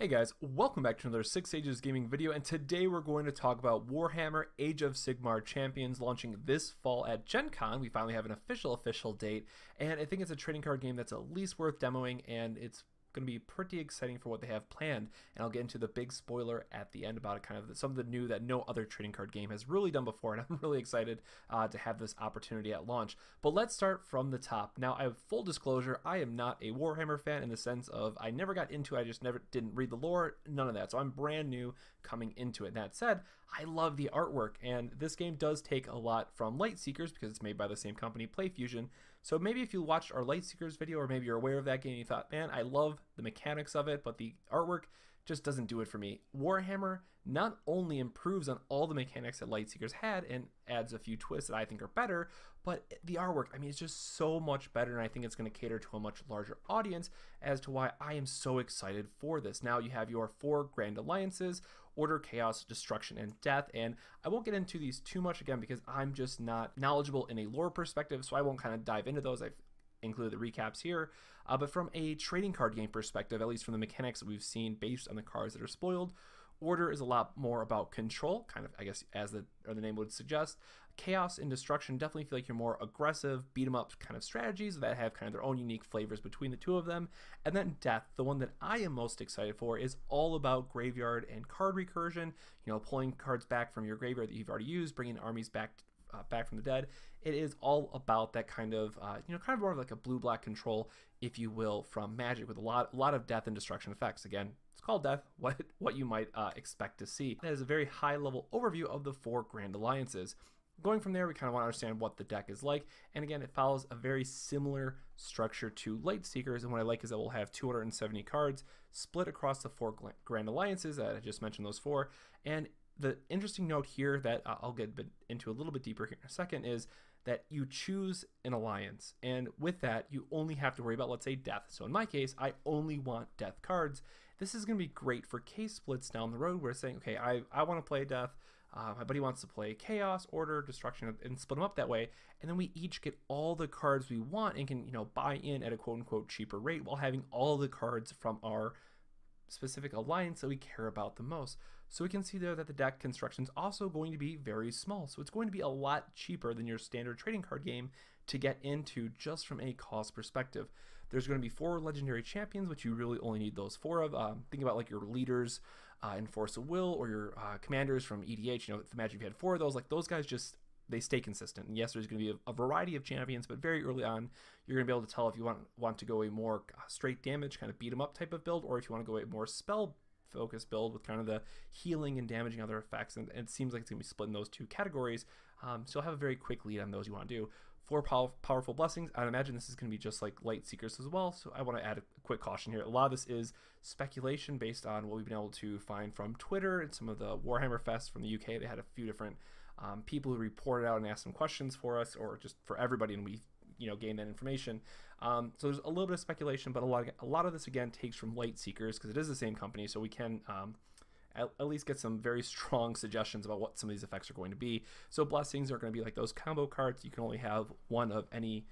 Hey guys, welcome back to another 6 Ages Gaming video, and today we're going to talk about Warhammer Age of Sigmar Champions launching this fall at Gen Con. We finally have an official date, and I think it's a trading card game that's at least worth demoing, and it's going to be pretty exciting for what they have planned. And I'll get into the big spoiler at the end about it, kind of some of the new that no other trading card game has really done before, and I'm really excited to have this opportunity at launch. But let's start from the top. Now, I have full disclosure, I am not a Warhammer fan in the sense of I never got into it, I just never didn't read the lore, none of that. So I'm brand new coming into it. That said, I love the artwork, and this game does take a lot from Lightseekers because it's made by the same company, PlayFusion. So maybe if you watched our Lightseekers video, or maybe you're aware of that game and you thought, man, I love the mechanics of it, but the artwork just doesn't do it for me. Warhammer not only improves on all the mechanics that Lightseekers had and adds a few twists that I think are better, but the artwork, I mean, it's just so much better, and I think it's going to cater to a much larger audience as to why I am so excited for this. Now you have your 4 Grand Alliances: Order, Chaos, Destruction, and Death, and I won't get into these too much again because I'm just not knowledgeable in a lore perspective, so I won't kind of dive into those. I've included the recaps here, but from a trading card game perspective, at least from the mechanics that we've seen based on the cards that are spoiled, Order is a lot more about control, kind of, I guess, as the name would suggest. Chaos and Destruction definitely feel like you're more aggressive, beat 'em up kind of strategies that have kind of their own unique flavors between the two of them. And then Death, the one that I am most excited for, is all about graveyard and card recursion, you know, pulling cards back from your graveyard that you've already used, bringing armies back from the dead. It is all about that kind of, you know, kind of more of like a blue-black control, if you will, from Magic, with a lot of death and destruction effects. Again, it's called Death, what you might expect to see. That is a very high-level overview of the 4 Grand Alliances. Going from there, we kind of want to understand what the deck is like, and again, it follows a very similar structure to Lightseekers, and what I like is that we'll have 270 cards split across the 4 Grand Alliances that I just mentioned, those 4, and the interesting note here that I'll get into a little bit deeper here in a second is that you choose an alliance, and with that you only have to worry about, let's say, death. So in my case, I only want death cards. This is going to be great for case splits down the road where it's saying, okay, I want to play death, my buddy wants to play chaos, order, destruction, and split them up that way, and then we each get all the cards we want and can, you know, buy in at a quote-unquote cheaper rate while having all the cards from our specific alliance that we care about the most. So we can see there that the deck construction is also going to be very small. So it's going to be a lot cheaper than your standard trading card game to get into just from a cost perspective. There's going to be 4 legendary champions, which you really only need those 4 of. Think about like your leaders in Force of Will, or your commanders from EDH. You know, the Magic, if you had 4 of those, like those guys just, they stay consistent. And yes, there's going to be a variety of champions, but very early on, you're going to be able to tell if you want to go a more straight damage, kind of beat 'em up type of build, or if you want to go a more spell focused build with kind of the healing and damaging other effects. And it seems like it's going to be split in those 2 categories. So you'll have a very quick lead on those you want to do. 4 powerful blessings. I'd imagine this is going to be just like Lightseekers as well. So I want to add a quick caution here. A lot of this is speculation based on what we've been able to find from Twitter and some of the Warhammer Fest from the UK. They had a few different people who reported out and asked some questions for us, or just for everybody, and we, you know, gain that information. So there's a little bit of speculation, but a lot of this again takes from Lightseekers because it is the same company, so we can at least get some very strong suggestions about what some of these effects are going to be. So blessings are going to be like those combo cards. You can only have one of any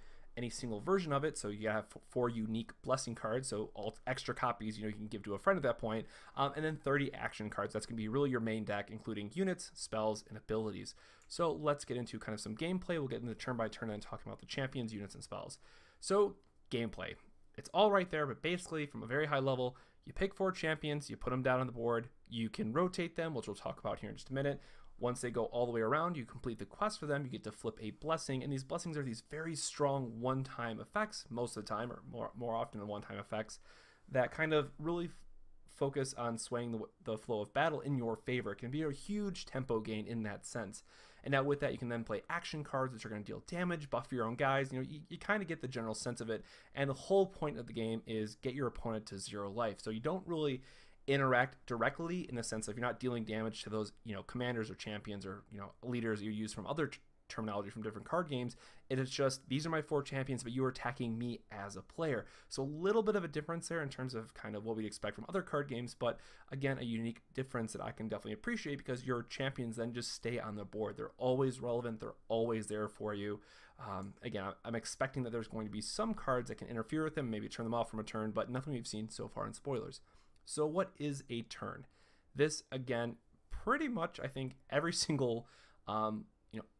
single version of it, so you have 4 unique blessing cards, so all extra copies, you know, you can give to a friend at that point, and then 30 action cards. That's going to be really your main deck, including units, spells, and abilities. So let's get into kind of some gameplay. We'll get into turn by turn and talking about the champions, units, and spells. So gameplay, it's all right there, but basically from a very high level, you pick 4 champions, you put them down on the board, you can rotate them, which we'll talk about here in just a minute. Once they go all the way around, you complete the quest for them, you get to flip a blessing, and these blessings are these very strong one-time effects, most of the time, or more often than one-time effects, that kind of really focus on swaying the flow of battle in your favor. It can be a huge tempo gain in that sense. And now with that, you can then play action cards, which are going to deal damage, buff your own guys. You know, you kind of get the general sense of it. And the whole point of the game is get your opponent to 0 life. So you don't really interact directly in the sense of you're not dealing damage to those, you know, commanders or champions or, you know, leaders you use from other terminology from different card games. It is just, these are my 4 champions, but you are attacking me as a player. So a little bit of a difference there in terms of kind of what we'd expect from other card games, but again, a unique difference that I can definitely appreciate because your champions then just stay on the board. They're always relevant. They're always there for you. Again, I'm expecting that there's going to be some cards that can interfere with them, maybe turn them off from a turn, but nothing we've seen so far in spoilers. So what is a turn? This, again, pretty much, I think, every single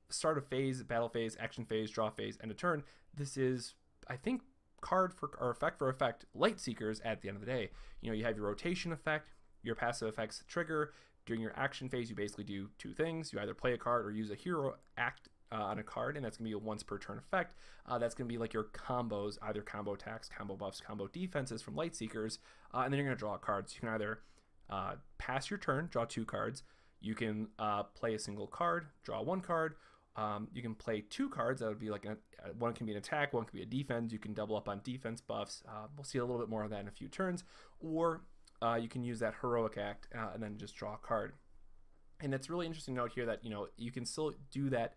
start of phase, battle phase, action phase, draw phase, and a turn. This is, I think, card for or effect for effect Light Seekers at the end of the day. You have your rotation effect, your passive effects trigger. During your action phase, you basically do two things. You either play a card or use a hero act on a card, and that's going to be a once per turn effect. That's going to be like your combos, either combo attacks, combo buffs, combo defenses from Light Seekers, and then you're going to draw cards. You can either pass your turn, draw 2 cards. You can play a single card, draw 1 card. You can play 2 cards. That would be like one can be an attack, one can be a defense. You can double up on defense buffs. We'll see a little bit more of that in a few turns. Or you can use that heroic act and then just draw a card. And it's really interesting to note here that you can still do that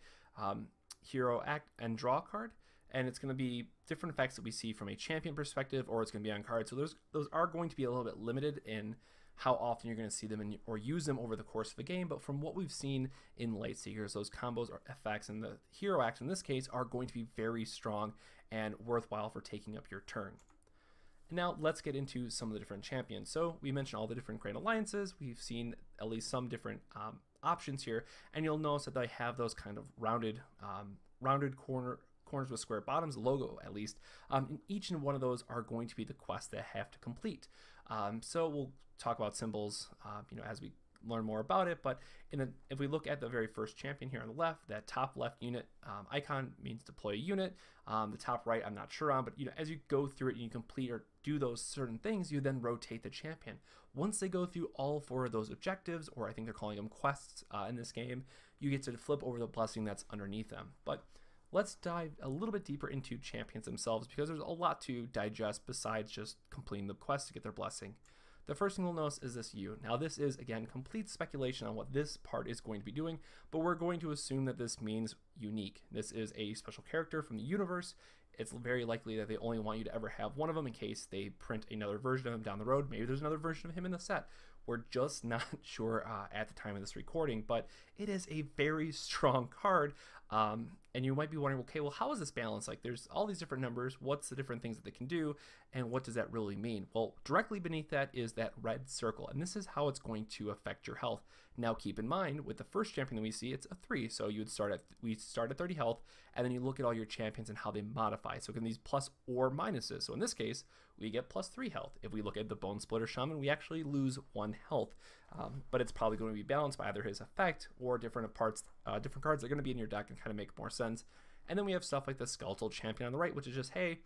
hero act and draw a card, and it's going to be different effects that we see from a champion perspective, or it's going to be on cards. So those are going to be a little bit limited in how often you're going to see them or use them over the course of a game. But from what we've seen in Light Seekers, those combos or effects and the hero acts in this case are going to be very strong and worthwhile for taking up your turn. Now let's get into some of the different champions. So we mentioned all the different Grand Alliances. We've seen at least some different options here, and you'll notice that they have those kind of rounded corners with square bottoms, logo at least. And each and one of those are going to be the quests that have to complete. So we'll talk about symbols, as we learn more about it. But if we look at the very first champion here on the left, that top left unit icon means deploy a unit. The top right, I'm not sure on, but as you go through it and you complete or do those certain things, you then rotate the champion. Once they go through all 4 of those objectives, or I think they're calling them quests in this game, you get to flip over the blessing that's underneath them. But let's dive a little bit deeper into champions themselves, because there's a lot to digest besides just completing the quest to get their blessing. The first thing we'll notice is this U. Now this is, again, complete speculation on what this part is going to be doing, but we're going to assume that this means unique. This is a special character from the universe. It's very likely that they only want you to ever have one of them in case they print another version of him down the road. Maybe there's another version of him in the set. We're just not sure at the time of this recording, but it is a very strong card. And you might be wondering, okay, well, how is this balanced? Like, there's all these different numbers. What's the different things that they can do? And what does that really mean? Well, directly beneath that is that red circle. And this is how it's going to affect your health. Now, keep in mind, with the first champion that we see, it's a 3. So we start at 30 health, and then you look at all your champions and how they modify. So can these plus or minuses? So in this case, we get plus 3 health. If we look at the Bone Splitter Shaman, we actually lose 1 health. But it's probably going to be balanced by either his effect or different cards that are going to be in your deck and kind of make more sense. And then we have stuff like the Skeletal Champion on the right, which is just, hey,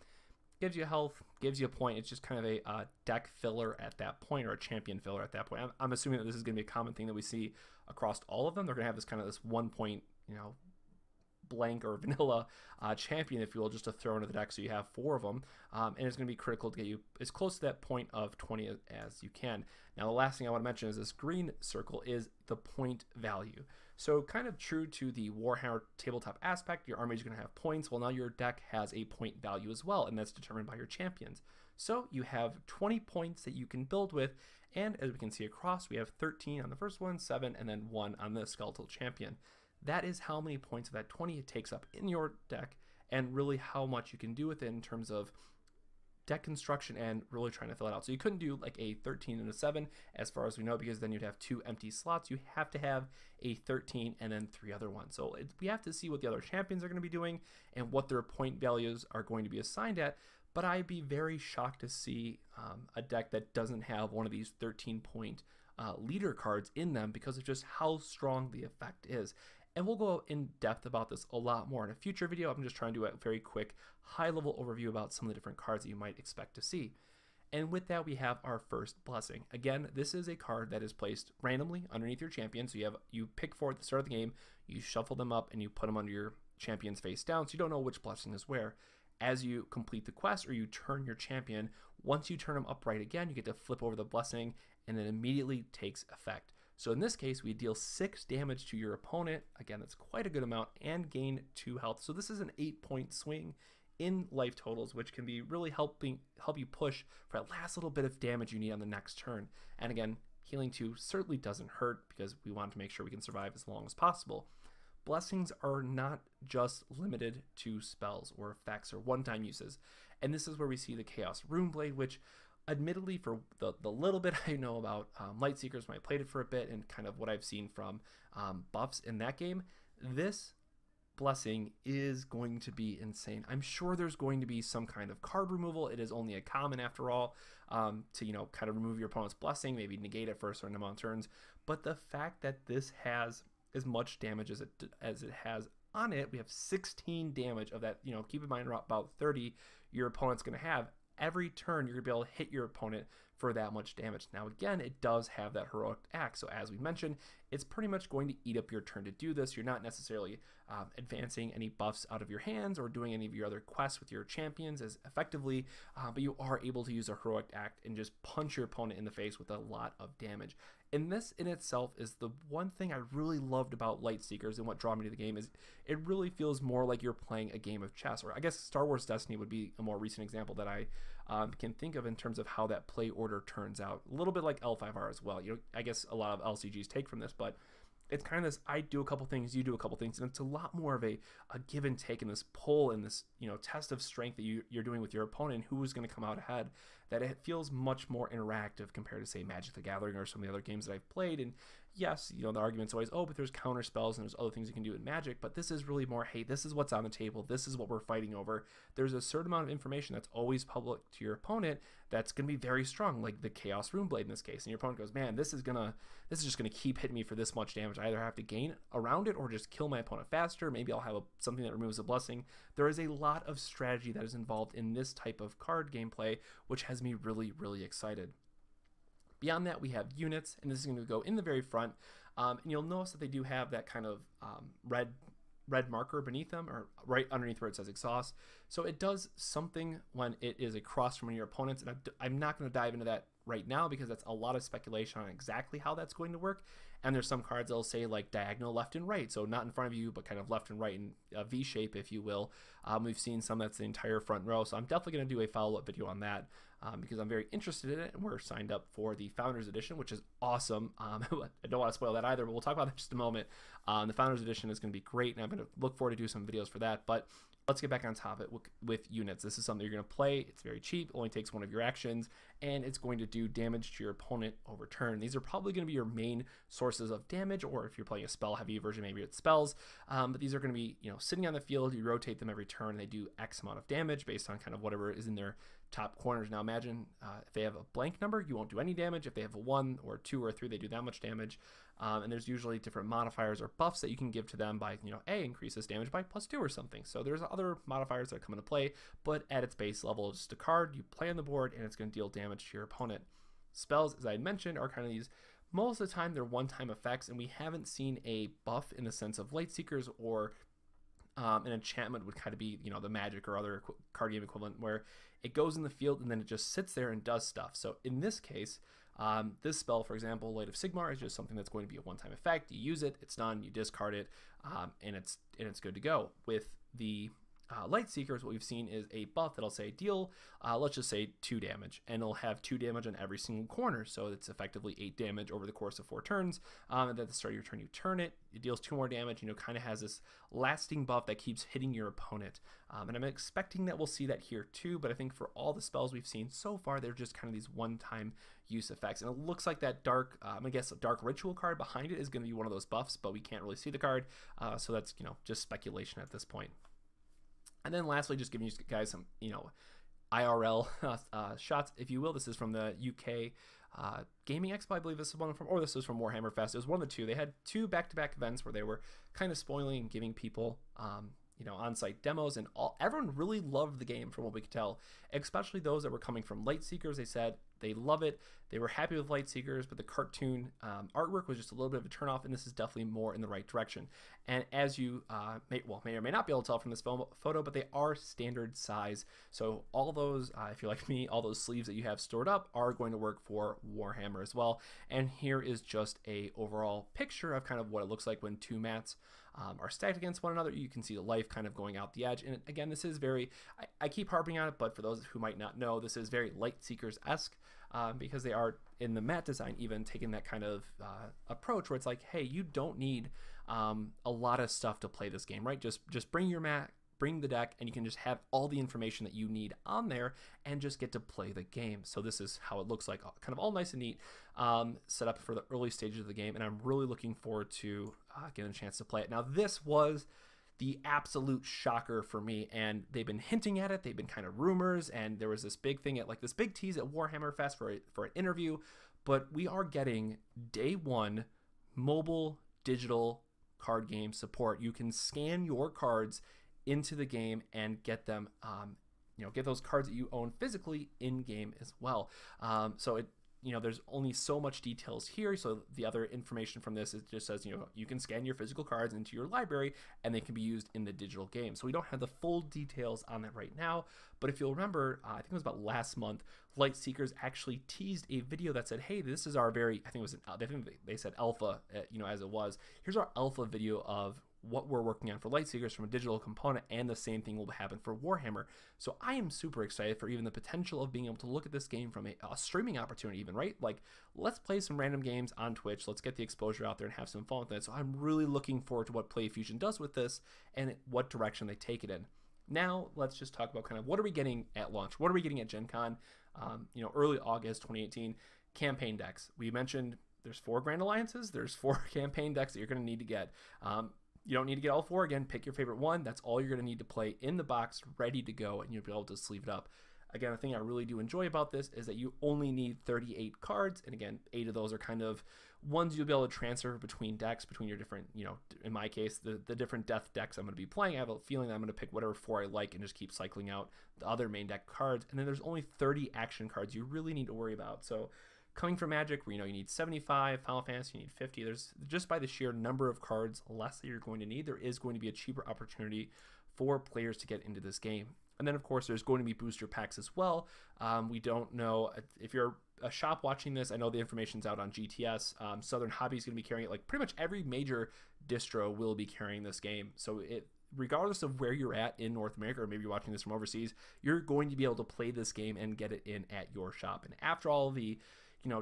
gives you health, gives you a point. It's just kind of a deck filler at that point, or a champion filler at that point. I'm assuming that this is going to be a common thing that we see across all of them. They're going to have this kind of this 1 point, blank or vanilla champion, if you will, just to throw into the deck, so you have 4 of them, and it's going to be critical to get you as close to that point of 20 as you can. Now the last thing I want to mention is this green circle is the point value. So kind of true to the Warhammer tabletop aspect, your army is going to have points. Well, now your deck has a point value as well, and that's determined by your champions. So you have 20 points that you can build with, and as we can see across, we have 13 on the first one, 7, and then 1 on the Skeletal Champion. That is how many points of that 20 it takes up in your deck, and really how much you can do with it in terms of deck construction and really trying to fill it out. So you couldn't do like a 13 and a 7 as far as we know, because then you'd have 2 empty slots. You have to have a 13 and then 3 other ones. So we have to see what the other champions are going to be doing and what their point values are going to be assigned at. But I'd be very shocked to see a deck that doesn't have one of these 13 point leader cards in them, because of just how strong the effect is. And we'll go in depth about this a lot more in a future video. I'm just trying to do a very quick high-level overview about some of the different cards that you might expect to see. And with that, we have our first blessing. Again, this is a card that is placed randomly underneath your champion. So you pick 4 at the start of the game, you shuffle them up, and you put them under your champion's face down, so you don't know which blessing is where. As you complete the quest or you turn your champion, once you turn them upright again, you get to flip over the blessing, and it immediately takes effect. So in this case, we deal 6 damage to your opponent. Again, that's quite a good amount, and gain 2 health. So this is an 8-point swing in life totals, which can be really help you push for that last little bit of damage you need on the next turn. And again, healing 2 certainly doesn't hurt, because we want to make sure we can survive as long as possible. Blessings are not just limited to spells or effects or one-time uses. And this is where we see the Chaos Runeblade, which Admittedly, for the little bit I know about Lightseekers when I played it for a bit and kind of what I've seen from buffs in that game, this blessing is going to be insane. I'm sure there's going to be some kind of card removal. It is only a common after all, to, you know, kind of remove your opponent's blessing, maybe negate it for a certain amount of turns. But the fact that this has as much damage as it has on it, we have 16 damage of that. You know, keep in mind about 30 your opponent's going to have. Every turn you're going to be able to hit your opponent for that much damage. Now again, it does have that heroic act, so as we mentioned, it's pretty much going to eat up your turn to do this. You're not necessarily advancing any buffs out of your hands or doing any of your other quests with your champions as effectively, but you are able to use a heroic act and just punch your opponent in the face with a lot of damage. And this in itself is the one thing I really loved about Lightseekers and what drew me to the game is it really feels more like you're playing a game of chess, or I guess Star Wars Destiny would be a more recent example that I can think of in terms of how that play order turns out. A little bit like L5R as well. You know, I guess a lot of LCGs take from this, but it's kind of this, I do a couple things, you do a couple things, and it's a lot more of a give and take and this pull and this, you know, test of strength that you're doing with your opponent, who's going to come out ahead, that it feels much more interactive compared to, say, Magic the Gathering or some of the other games that I've played. And yes, you know, the argument's always, oh, but there's counter spells and there's other things you can do in Magic, but this is really more, hey, this is what's on the table, this is what we're fighting over. There's a certain amount of information that's always public to your opponent that's going to be very strong, like the Chaos Runeblade in this case, and your opponent goes, man, this is just going to keep hitting me for this much damage. I either have to gain around it or just kill my opponent faster. Maybe I'll have something that removes a blessing. There is a lot of strategy that is involved in this type of card gameplay, which has me really, really excited. Beyond that, we have units, and this is going to go in the very front, and you'll notice that they do have that kind of red marker beneath them, or right underneath where it says exhaust. So it does something when it is across from one of your opponents, and I'm not going to dive into that right now because that's a lot of speculation on exactly how that's going to work. And there's some cards that'll say like diagonal left and right, so not in front of you, but kind of left and right in a V shape, if you will. We've seen some that's the entire front row, so I'm definitely going to do a follow-up video on that because I'm very interested in it, and we're signed up for the Founders Edition, which is awesome. I don't want to spoil that either, but we'll talk about that in just a moment. The Founders Edition is going to be great, and I'm going to look forward to do some videos for that, but let's get back on topic with units. This is something you're going to play. It's very cheap, only takes one of your actions, and it's going to do damage to your opponent over turn. These are probably going to be your main sources of damage, or if you're playing a spell heavy version, maybe it's spells, but these are going to be, you know, sitting on the field. You rotate them every turn, and they do X amount of damage based on kind of whatever is in their top corners. Now imagine if they have a blank number, you won't do any damage. If they have a 1 or 2 or 3, they do that much damage. And there's usually different modifiers or buffs that you can give to them by, you know, A, increases damage by +2 or something. So there's other modifiers that come into play, but at its base level, it's just a card you play on the board, and it's going to deal damage to your opponent. Spells, as I mentioned, are kind of these, most of the time they're one-time effects, and we haven't seen a buff in the sense of Lightseekers, or an enchantment would kind of be, you know, the Magic or other card game equivalent, where it goes in the field and then it just sits there and does stuff. So in this case, this spell, for example, Light of Sigmar, is just something that's going to be a one-time effect. You use it, it's done, you discard it, and it's good to go. With the Lightseekers, what we've seen is a buff that'll say deal, let's just say 2 damage, and it'll have 2 damage on every single corner, so it's effectively 8 damage over the course of 4 turns, and then at the start of your turn you turn it, it deals 2 more damage, you know, kind of has this lasting buff that keeps hitting your opponent, and I'm expecting that we'll see that here too, but I think for all the spells we've seen so far, they're just kind of these one-time use effects, and it looks like that dark, I guess a dark ritual card behind it is going to be one of those buffs, but we can't really see the card, so that's, you know, just speculation at this point. And then lastly, just giving you guys some, you know, IRL shots, if you will. This is from the UK Gaming Expo, I believe this is one from, or this was from Warhammer Fest. It was one of the two. They had 2 back-to-back events where they were kind of spoiling and giving people, you know, on-site demos, and everyone really loved the game from what we could tell, especially those that were coming from Lightseekers. They said they love it. They were happy with Lightseekers, but the cartoon artwork was just a little bit of a turnoff, and this is definitely more in the right direction. And as you may or may not be able to tell from this photo, but they are standard size. So all those, if you're like me, all those sleeves that you have stored up are going to work for Warhammer as well. And here is just a overall picture of kind of what it looks like when 2 mats are stacked against one another. You can see the life kind of going out the edge. And again, this is very, I keep harping on it, but for those who might not know, this is very Lightseekers-esque because they are, in the mat design, even taking that kind of approach where it's like, hey, you don't need a lot of stuff to play this game, right? Just bring your mat, bring the deck, and you can just have all the information that you need on there and just get to play the game. So this is how it looks like, kind of all nice and neat, set up for the early stages of the game, and I'm really looking forward to getting a chance to play it. Now, this was the absolute shocker for me, and they've been hinting at it. They've been kind of rumors, and there was this big thing at, like, this big tease at Warhammer Fest for an interview, but we are getting day one mobile digital card game support. You can scan your cards into the game and get them, get those cards that you own physically in game as well. So there's only so much details here. So the other information from this, it just says, you can scan your physical cards into your library and they can be used in the digital game. So we don't have the full details on that right now. But if you'll remember, I think it was about last month, Lightseekers actually teased a video that said, hey, this is our very, I think they said alpha, as it was. Here's our alpha video of what we're working on for Lightseekers from a digital component, and the same thing will happen for Warhammer. So I am super excited for even the potential of being able to look at this game from a streaming opportunity even, right? Like, let's play some random games on Twitch. Let's get the exposure out there and have some fun with it. So I'm really looking forward to what PlayFusion does with this and what direction they take it in. Now, let's just talk about kind of what are we getting at launch? What are we getting at Gen Con? Early August 2018, campaign decks. We mentioned there's 4 Grand Alliances. There's 4 campaign decks that you're going to need to get. You don't need to get all 4. Again, pick your favorite one. That's all you're going to need to play in the box, ready to go, and you'll be able to sleeve it up. Again, the thing I really do enjoy about this is that you only need 38 cards, and again, 8 of those are kind of ones you'll be able to transfer between decks, between your different, in my case, the different death decks I'm going to be playing. I have a feeling that I'm going to pick whatever 4 I like and just keep cycling out the other main deck cards, and then there's only 30 action cards you really need to worry about. So coming from Magic, where you need 75, Final Fantasy, you need 50. There's just by the sheer number of cards less that you're going to need, there is going to be a cheaper opportunity for players to get into this game. And then, of course, there's going to be booster packs as well. We don't know if you're a shop watching this. I know the information's out on GTS. Southern Hobby is going to be carrying it. Like, pretty much every major distro will be carrying this game. So regardless of where you're at in North America, or maybe you're watching this from overseas, you're going to be able to play this game and get it in at your shop. And after all the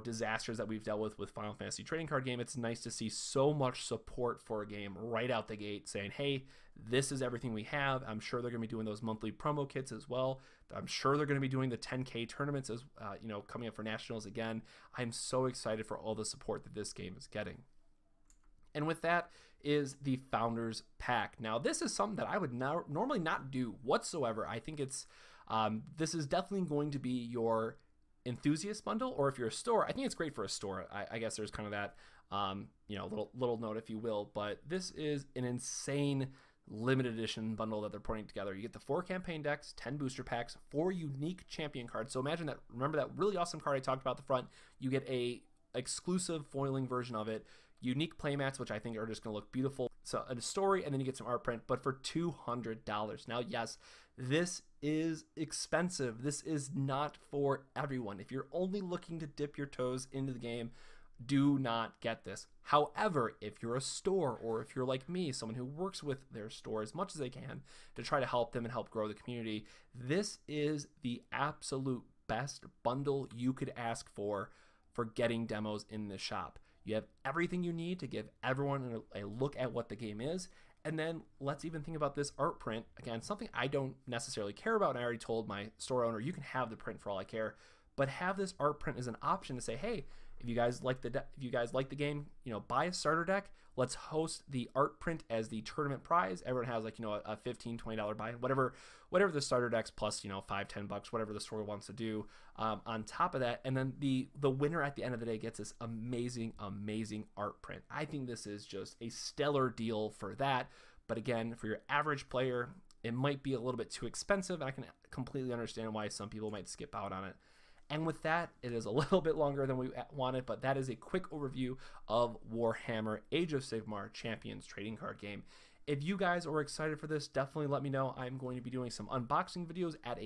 disasters that we've dealt with Final Fantasy trading card game, it's nice to see so much support for a game right out the gate, saying, hey, this is everything we have. I'm sure they're going to be doing those monthly promo kits as well. I'm sure they're going to be doing the 10K tournaments as coming up for nationals again. I'm so excited for all the support that this game is getting. And with that is the Founders Pack. Now, this is something that I would normally not do whatsoever. I think this is definitely going to be your enthusiast bundle, or if you're a store, I think it's great for a store. I guess there's kind of that little note, if you will, but this is an insane limited edition bundle that they're putting together. You get the 4 campaign decks, 10 booster packs, 4 unique champion cards. So imagine that, remember that really awesome card I talked about at the front? You get a exclusive foiling version of it, unique playmats, which I think are just going to look beautiful. So a story, and then you get some art print, but for $200. Now, yes, this is expensive. This is not for everyone. If you're only looking to dip your toes into the game, do not get this. However, if you're a store, or if you're like me, someone who works with their store as much as they can to try to help them and help grow the community, this is the absolute best bundle you could ask for getting demos in the shop. You have everything you need to give everyone a look at what the game is. And then let's even think about this art print. Again, something I don't necessarily care about, and I already told my store owner, you can have the print for all I care, but have this art print as an option to say, hey, if you guys like the game, buy a starter deck. Let's host the art print as the tournament prize. Everyone has a $15, $20 buy, whatever the starter decks plus $5, $10, whatever the store wants to do on top of that. And then the winner at the end of the day gets this amazing art print. I think this is just a stellar deal for that. But again, for your average player, it might be a little bit too expensive. I can completely understand why some people might skip out on it. And with that, it is a little bit longer than we wanted, but that is a quick overview of Warhammer Age of Sigmar Champions trading card game. If you guys are excited for this, definitely let me know. I'm going to be doing some unboxing videos at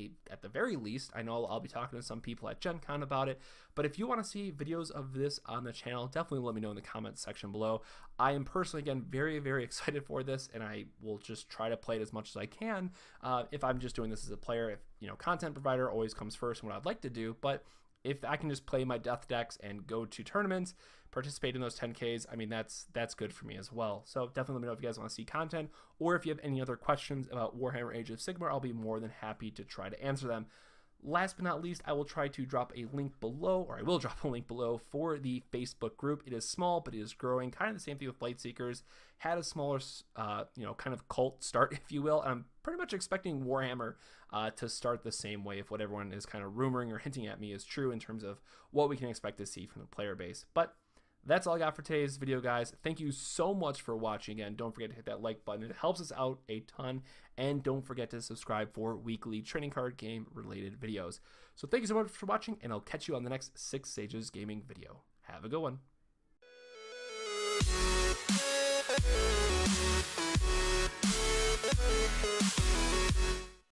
the very least. I know I'll be talking to some people at Gen Con about it, but if you want to see videos of this on the channel, definitely let me know in the comments section below. I am personally, again, very, very excited for this, and I will just try to play it as much as I can. If I'm just doing this as a player, if content provider always comes first and what I'd like to do, but if I can just play my death decks and go to tournaments, participate in those 10Ks, I mean, that's good for me as well. So definitely let me know if you guys want to see content, or if you have any other questions about Warhammer Age of Sigmar. I'll be more than happy to try to answer them. Last but not least, I will try to drop a link below, or I will drop a link below for the Facebook group. It is small, but it is growing. Kind of the same thing with Blightseekers. Had a smaller, kind of cult start, if you will. And I'm pretty much expecting Warhammer to start the same way, if what everyone is kind of rumoring or hinting at me is true in terms of what we can expect to see from the player base. But that's all I got for today's video, guys. Thank you so much for watching. Again, don't forget to hit that like button. It helps us out a ton. And don't forget to subscribe for weekly trading card game related videos. So thank you so much for watching, and I'll catch you on the next 6 Sages Gaming video. Have a good one.